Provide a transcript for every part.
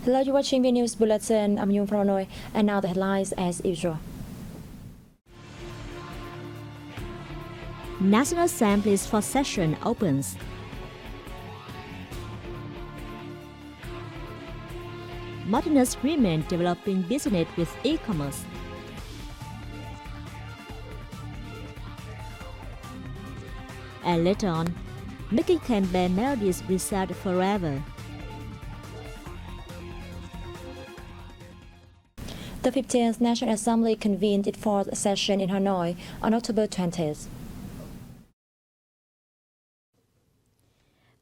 Hello, you're watching Vnews Bulletin. I'm Nhung from Hanoi, and now the headlines as usual. National Assembly's fourth session opens. Modernist women developing business with e-commerce. And later on, making campaign melodies resound forever. The 15th National Assembly convened its fourth session in Hanoi on October 20th.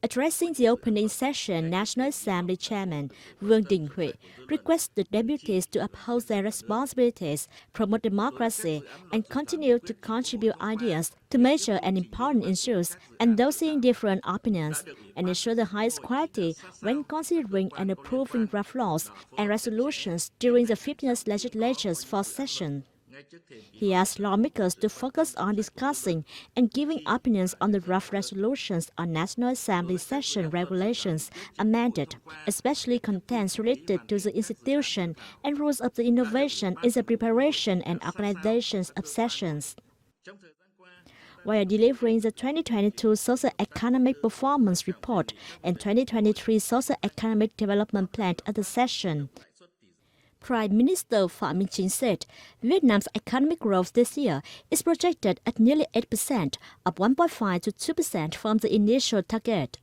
Addressing the opening session, National Assembly Chairman Vương Đình Huệ requested deputies to uphold their responsibilities, promote democracy, and continue to contribute ideas to major and important issues endorsing different opinions, and ensure the highest quality when considering and approving draft laws and resolutions during the 15th Legislature's fourth session. He asked lawmakers to focus on discussing and giving opinions on the draft resolutions on National Assembly session regulations amended, especially contents related to the institution and rules of the innovation in the preparation and organization of sessions. While delivering the 2022 Socio-Economic Performance Report and 2023 Socio-Economic Development Plan at the session, Prime Minister Phạm Minh Chính said Vietnam's economic growth this year is projected at nearly 8%, up 1.5 to 2% from the initial target.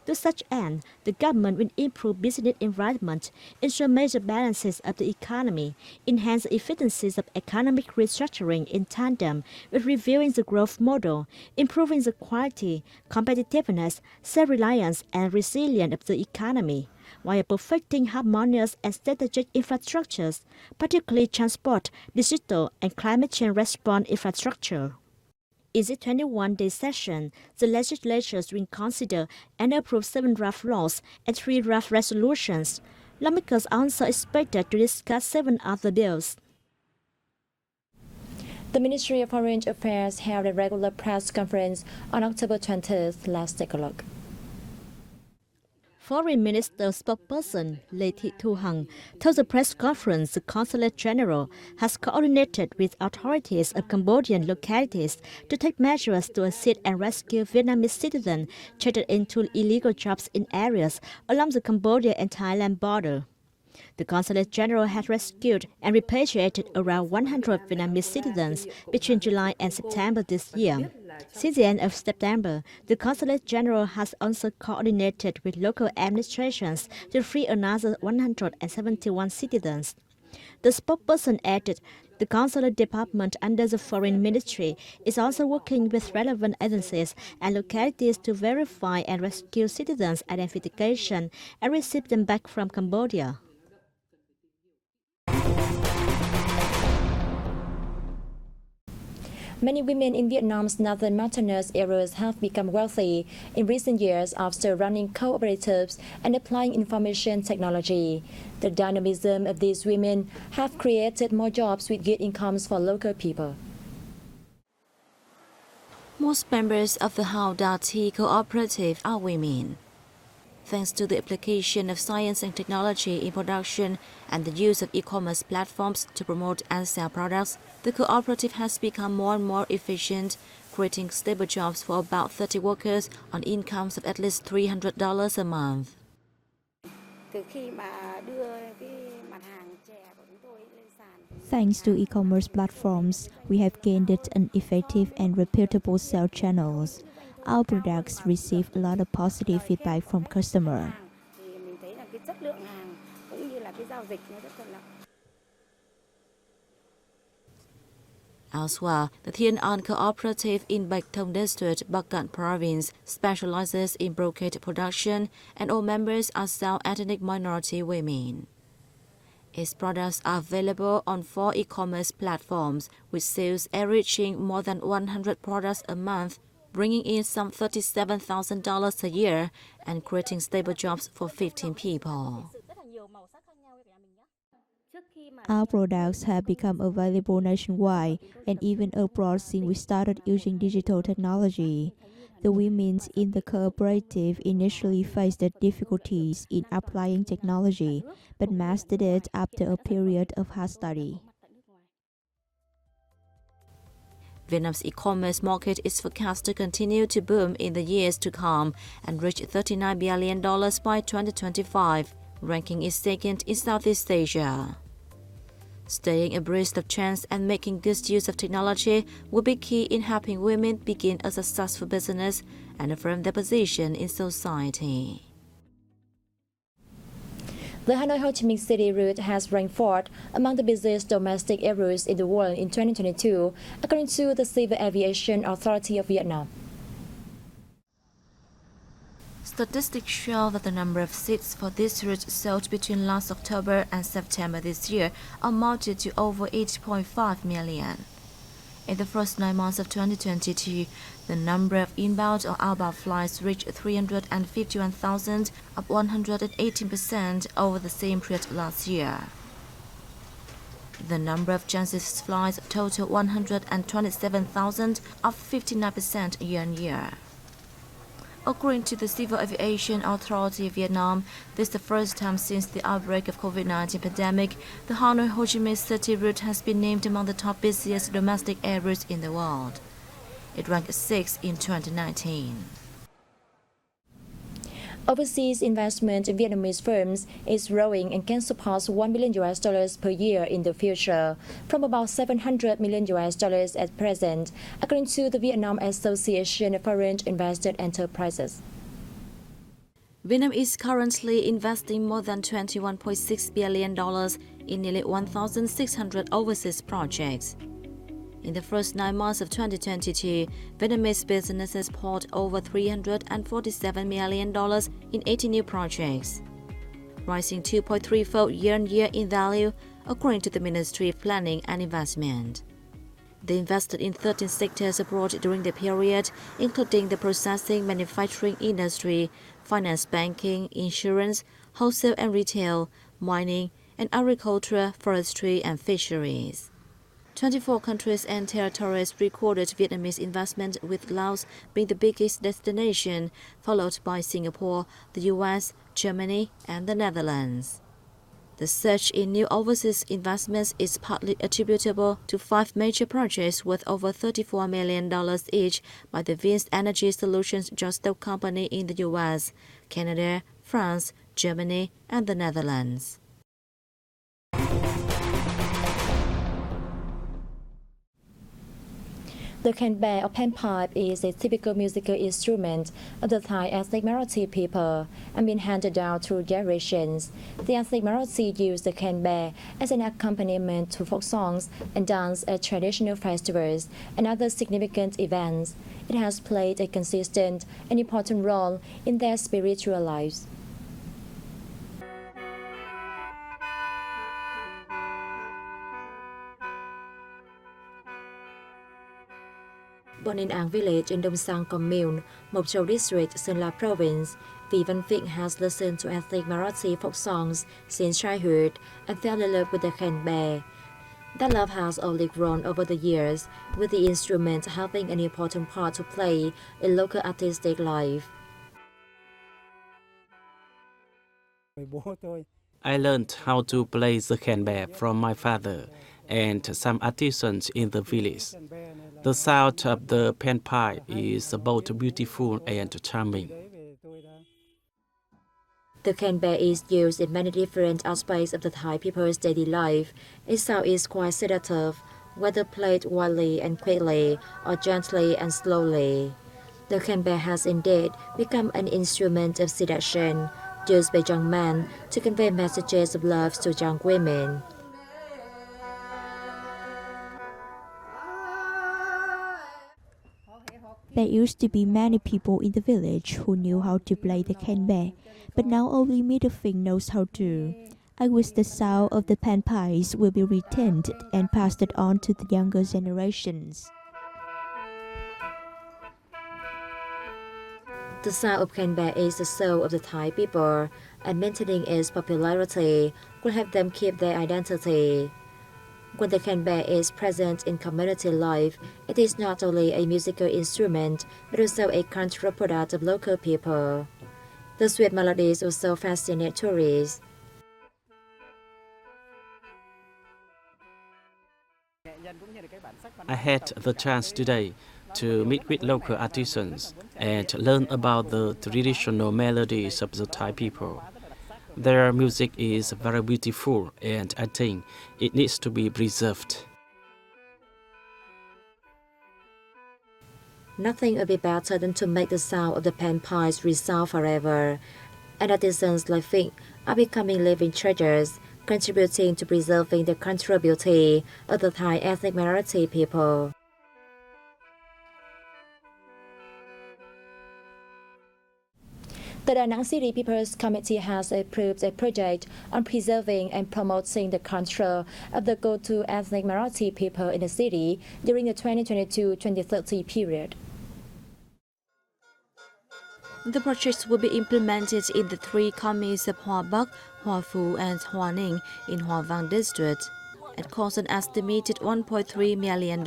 To such end, the government will improve business environment, ensure major balances of the economy, enhance the efficiencies of economic restructuring in tandem with reviewing the growth model, improving the quality, competitiveness, self-reliance, and resilience of the economy, while perfecting harmonious and strategic infrastructures, particularly transport, digital, and climate change response infrastructure. In the 21-day session, the legislatures will consider and approve 7 draft laws and 3 draft resolutions. Lawmakers are also expected to discuss 7 other bills. The Ministry of Foreign Affairs held a regular press conference on October 20th. Let's take a look. Foreign Minister spokesperson Lê Thị Thu Hằng told the press conference the Consulate General has coordinated with authorities of Cambodian localities to take measures to assist and rescue Vietnamese citizens traded into illegal jobs in areas along the Cambodia and Thailand border. The Consulate General has rescued and repatriated around 100 Vietnamese citizens between July and September this year. Since the end of September, the Consulate General has also coordinated with local administrations to free another 171 citizens. The spokesperson added the Consulate Department under the Foreign Ministry is also working with relevant agencies and localities to verify and rescue citizens' identification and receive them back from Cambodia. Many women in Vietnam's northern mountainous areas have become wealthy in recent years after running cooperatives and applying information technology. The dynamism of these women have created more jobs with good incomes for local people. Most members of the Hau Da Tea cooperative are women. Thanks to the application of science and technology in production and the use of e-commerce platforms to promote and sell products, the cooperative has become more and more efficient, creating stable jobs for about 30 workers on incomes of at least $300 a month. Thanks to e-commerce platforms, we have gained an effective and reputable sales channels. Our products receive a lot of positive feedback from customers. Elsewhere, the Thiên An cooperative in Bạch Thông district, Bắc Cạn province, specializes in brocade production, and all members are South ethnic minority women. Its products are available on 4 e-commerce platforms, with sales averaging more than 100 products a month, bringing in some $37,000 a year and creating stable jobs for 15 people. Our products have become available nationwide and even abroad since we started using digital technology. The women in the cooperative initially faced the difficulties in applying technology, but mastered it after a period of hard study. Vietnam's e-commerce market is forecast to continue to boom in the years to come and reach $39 billion by 2025, ranking it second in Southeast Asia. Staying abreast of trends and making good use of technology will be key in helping women begin a successful business and affirm their position in society. The Hanoi-Ho Chi Minh City route has ranked fourth among the busiest domestic air routes in the world in 2022, according to the Civil Aviation Authority of Vietnam. Statistics show that the number of seats for this route sold between last October and September this year amounted to over 8.5 million. In the first 9 months of 2022, the number of inbound or outbound flights reached 351,000, up 118% over the same period last year. The number of transit flights totaled 127,000, up 59% year-on-year. According to the Civil Aviation Authority of Vietnam, this is the first time since the outbreak of COVID-19 pandemic, the Hanoi-Ho Chi Minh City route has been named among the top busiest domestic air routes in the world. It ranked 6th in 2019. Overseas investment in Vietnamese firms is growing and can surpass $1 billion per year in the future, from about $700 million at present, according to the Vietnam Association of Foreign Invested Enterprises. Vietnam is currently investing more than $21.6 billion in nearly 1,600 overseas projects. In the first 9 months of 2022, Vietnamese businesses poured over $347 million in 80 new projects, rising 2.3-fold year-on-year in value, according to the Ministry of Planning and Investment. They invested in 13 sectors abroad during the period, including the processing manufacturing industry, finance banking, insurance, wholesale and retail, mining, and agriculture, forestry, and fisheries. 24 countries and territories recorded Vietnamese investment, with Laos being the biggest destination, followed by Singapore, the US, Germany, and the Netherlands. The surge in new overseas investments is partly attributable to 5 major projects worth over $34 million each by the Vnews Energy Solutions Joint Company in the US, Canada, France, Germany, and the Netherlands. The kênh or panpipe is a typical musical instrument of the Thai ethnic minority people and been handed down through generations. The ethnic minority use the kênh as an accompaniment to folk songs and dance at traditional festivals and other significant events. It has played a consistent and important role in their spiritual lives. Born in Ang village in Dong Sang commune, Mộc Châu district, Sơn La province, Vi Văn Vịnh has listened to ethnic Marathi folk songs since childhood and fell in love with the kênh. That love has only grown over the years, with the instrument having an important part to play in local artistic life. I learned how to play the kênh from my father and some artisans in the village. The sound of the panpipe is both beautiful and charming. The kênh is used in many different aspects of the Thai people's daily life. Its sound is quite sedative, whether played wildly and quickly or gently and slowly. The kênh has indeed become an instrument of seduction, used by young men to convey messages of love to young women. There used to be many people in the village who knew how to play the kênh, but now only middle finger knows how to. I wish the sound of the panpipes will be retained and passed on to the younger generations. The sound of kênh is the soul of the Thai people, and maintaining its popularity will help them keep their identity. When the kênh is present in community life, it is not only a musical instrument, but also a cultural product of local people. The sweet melodies also fascinate tourists. I had the chance today to meet with local artisans and learn about the traditional melodies of the Thai people. Their music is very beautiful and I think it needs to be preserved. Nothing would be better than to make the sound of the panpipes resound forever, and artisans like Vnews are becoming living treasures, contributing to preserving the cultural beauty of the Thai ethnic minority people. The Da Nang City People's Committee has approved a project on preserving and promoting the culture of the go-to ethnic minority people in the city during the 2022-2030 period. The project will be implemented in the 3 communes of Hoa Bắc, Hoa Phu and Hoa Ninh in Hoa Vang district and cost an estimated $1.3 million.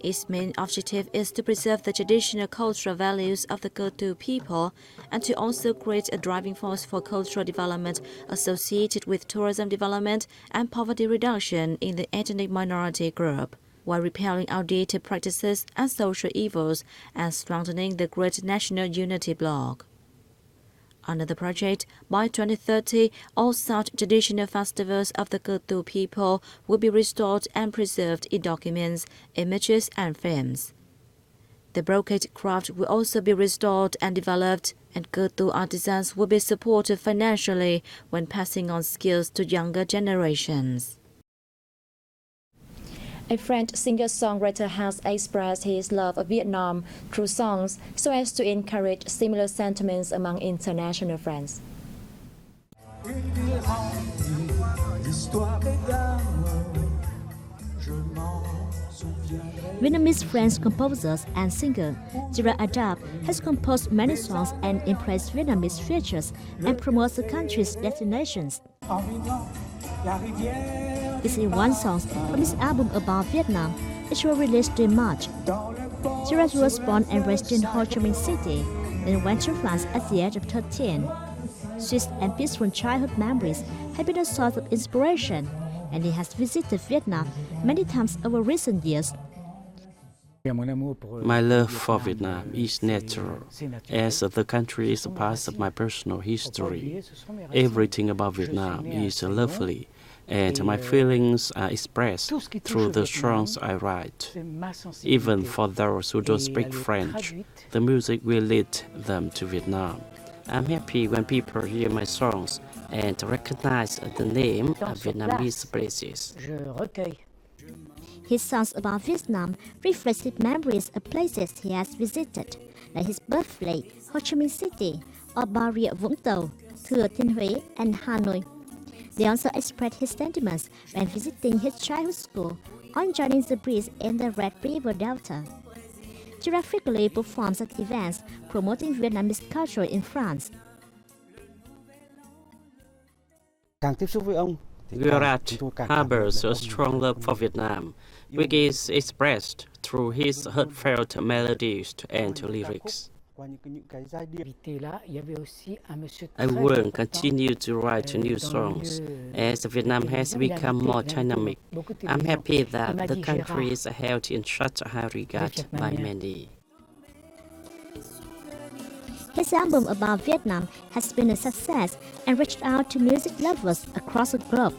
Its main objective is to preserve the traditional cultural values of the go-to people and to also create a driving force for cultural development associated with tourism development and poverty reduction in the ethnic minority group, while repelling outdated practices and social evils and strengthening the great national unity bloc. Under the project, by 2030, all such traditional festivals of the go-to people will be restored and preserved in documents, images, and films. The brocade craft will also be restored and developed, and go-to artisans will be supported financially when passing on skills to younger generations. A French singer-songwriter has expressed his love of Vietnam through songs so as to encourage similar sentiments among international friends. Vietnamese French composer and singer Gerard Adab has composed many songs and impressed Vietnamese features and promotes the country's destinations. This is one song from his album about Vietnam, which was released in March. Gerard was born and raised in Ho Chi Minh City, then went to France at the age of 13. Sweet and peaceful childhood memories have been a source of inspiration, and he has visited Vietnam many times over recent years. My love for Vietnam is natural, as the country is a part of my personal history. Everything about Vietnam is lovely, and my feelings are expressed through the songs I write. Even for those who don't speak French, the music will lead them to Vietnam. I'm happy when people hear my songs and recognize the name of Vietnamese places. His songs about Vietnam reflect his memories of places he has visited, like his birthplace, Ho Chi Minh City, or Bà Rịa Vũng Tàu, Thừa Thiên Huế, and Hanoi. They also express his sentiments when visiting his childhood school or joining the breeze in the Red River Delta. Gerard frequently performs at events promoting Vietnamese culture in France. Gerard harbors a strong love for Vietnam, which is expressed through his heartfelt melodies and lyrics. I will continue to write new songs as Vietnam has become more dynamic. I'm happy that the country is held in such high regard by many. His album about Vietnam has been a success and reached out to music lovers across the globe.